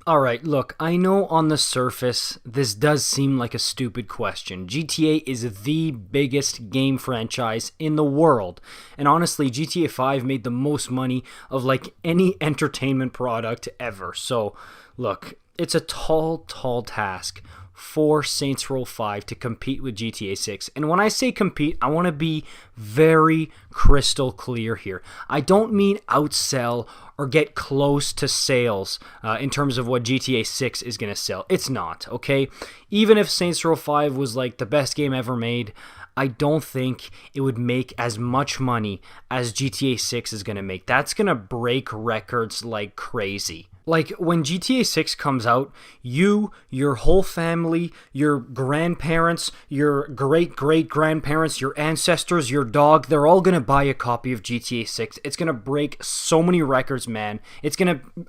Alright, look, I know on the surface this does seem like a stupid question. GTA is the biggest game franchise in the world, and honestly, GTA 5 made the most money of like any entertainment product ever. So, look, it's a tall task for Saints Row 5 to compete with GTA 6. And when I say compete, I want to be very crystal clear here. I don't mean outsell or get close to sales in terms of what GTA 6 is going to sell. It's not, okay? Even if Saints Row 5 was like the best game ever made, I don't think it would make as much money as GTA 6 is going to make. That's going to break records like crazy. Like, when GTA 6 comes out, you, your whole family, your grandparents, your great-great-grandparents, your ancestors, your dog, they're all gonna buy a copy of GTA 6. It's gonna break so many records, man.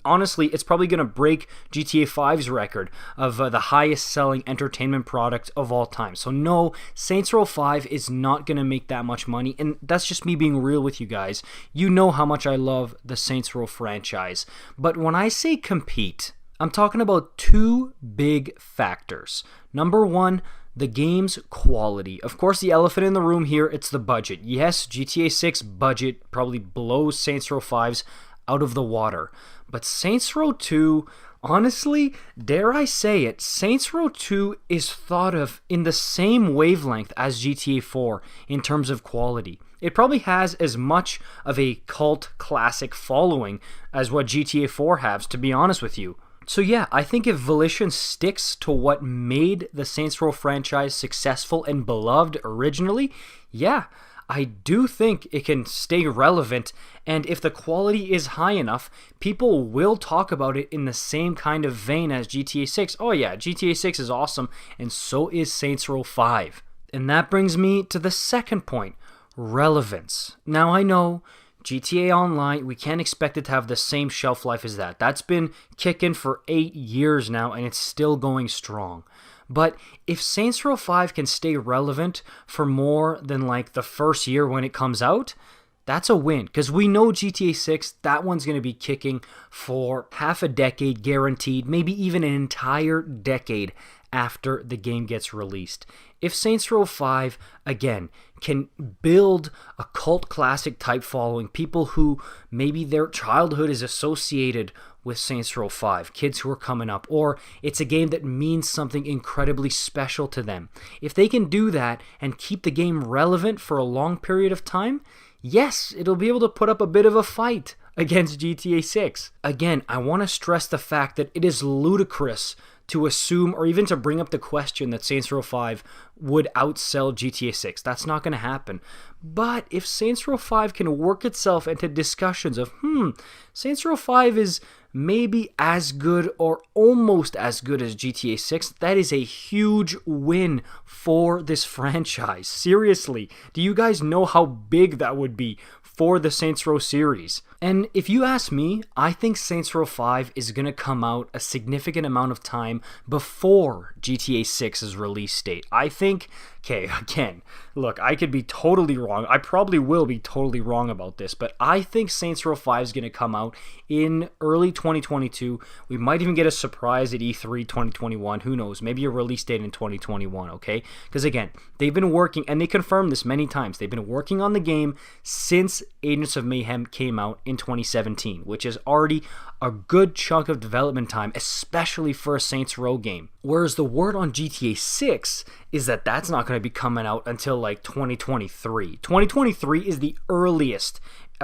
Honestly, it's probably gonna break GTA 5's record of the highest-selling entertainment product of all time. So no, Saints Row 5 is not gonna make that much money, and that's just me being real with you guys. You know how much I love the Saints Row franchise. But when I say compete, I'm talking about two big factors. Number one, the game's quality. Of course, the elephant in the room here, it's the budget. Yes, GTA 6 budget probably blows Saints Row 5's out of the water. But Saints Row 2, honestly, dare I say it, Saints Row 2 is thought of in the same wavelength as GTA 4 in terms of quality. It probably has as much of a cult classic following as what GTA 4 has, to be honest with you. So yeah, I think if Volition sticks to what made the Saints Row franchise successful and beloved originally, yeah, I do think it can stay relevant, and if the quality is high enough, people will talk about it in the same kind of vein as GTA 6. Oh yeah, GTA 6 is awesome, and so is Saints Row 5. And that brings me to the second point. Relevance. Now I know GTA Online, we can't expect it to have the same shelf life as that. That's been kicking for 8 years now and it's still going strong. But if Saints Row 5 can stay relevant for more than like the first year when it comes out, that's a win. Because we know GTA 6, that one's going to be kicking for half a decade guaranteed, maybe even an entire decade after the game gets released. If Saints Row 5, again, can build a cult classic type following, people who maybe their childhood is associated with Saints Row 5, kids who are coming up, or it's a game that means something incredibly special to them. If they can do that and keep the game relevant for a long period of time, yes, it'll be able to put up a bit of a fight against GTA 6. Again, I want to stress the fact that it is ludicrous to assume or even to bring up the question that Saints Row 5 would outsell GTA 6. That's not going to happen. But if Saints Row 5 can work itself into discussions of, Saints Row 5 is maybe as good or almost as good as GTA 6, that is a huge win for this franchise. Seriously, do you guys know how big that would be for the Saints Row series? And if you ask me, I think Saints Row 5 is going to come out a significant amount of time before GTA 6's release date. I think, okay, again, look, I could be totally wrong. I probably will be totally wrong about this, but I think Saints Row 5 is going to come out in early 2022. We might even get a surprise at E3 2021. Who knows? Maybe a release date in 2021, okay? Because again, they've been working, and they confirmed this many times, they've been working on the game since Agents of Mayhem came out in 2017, which is already a good chunk of development time, especially for a Saints Row game. Whereas the word on GTA 6 is that that's not going to be coming out until like 2023. 2023 is the earliest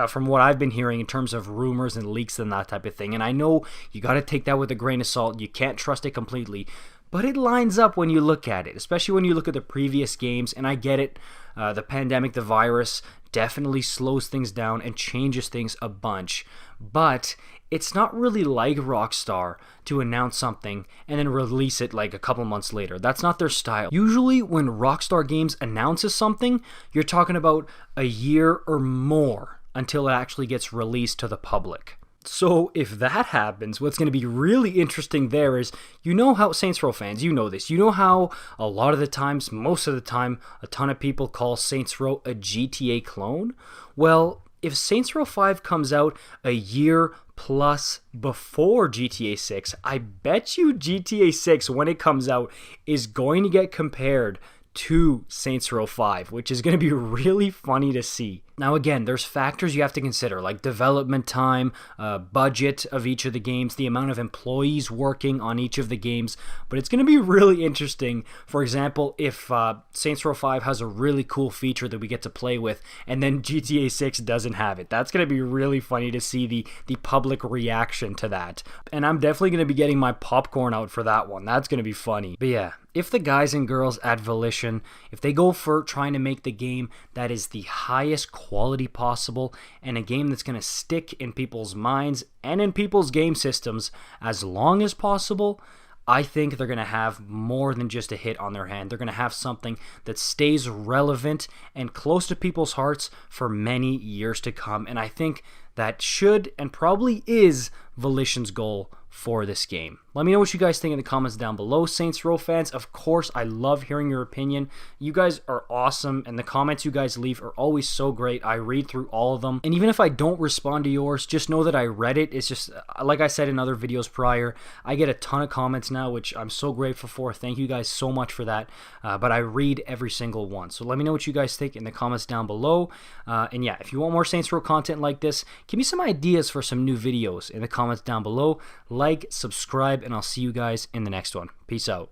from what I've been hearing in terms of rumors and leaks and that type of thing. And I know you got to take that with a grain of salt. You can't trust it completely. But it lines up when you look at it, especially when you look at the previous games. And I get it. The pandemic, the virus definitely slows things down and changes things a bunch. But it's not really like Rockstar to announce something and then release it like a couple months later. That's not their style. Usually when Rockstar Games announces something, you're talking about a year or more until it actually gets released to the public. So if that happens, what's going to be really interesting there is, you know how, Saints Row fans, you know this, you know how a lot of the times, most of the time, a ton of people call Saints Row a GTA clone? Well, if Saints Row 5 comes out a year Plus before GTA 6. I bet you GTA 6, when it comes out, is going to get compared to Saints Row 5, which is going to be really funny to see. Now again, there's factors you have to consider, like development time, budget of each of the games, the amount of employees working on each of the games, but it's going to be really interesting. For example, if Saints Row 5 has a really cool feature that we get to play with, and then GTA 6 doesn't have it. That's going to be really funny to see the public reaction to that. And I'm definitely going to be getting my popcorn out for that one. That's going to be funny. But yeah, if the guys and girls at Volition, if they go for trying to make the game that is the highest quality possible and a game that's going to stick in people's minds and in people's game systems as long as possible, I think they're going to have more than just a hit on their hand. They're going to have something that stays relevant and close to people's hearts for many years to come. And I think that should and probably is Volition's goal for this game. Let me know what you guys think in the comments down below, Saints Row fans. Of course, I love hearing your opinion. You guys are awesome, and the comments you guys leave are always so great. I read through all of them, and even if I don't respond to yours, just know that I read it. It's just, like I said in other videos prior, I get a ton of comments now, which I'm so grateful for. Thank you guys so much for that, but I read every single one. So let me know what you guys think in the comments down below, and yeah, if you want more Saints Row content like this, give me some ideas for some new videos in the comments down below. Like, subscribe, and I'll see you guys in the next one. Peace out.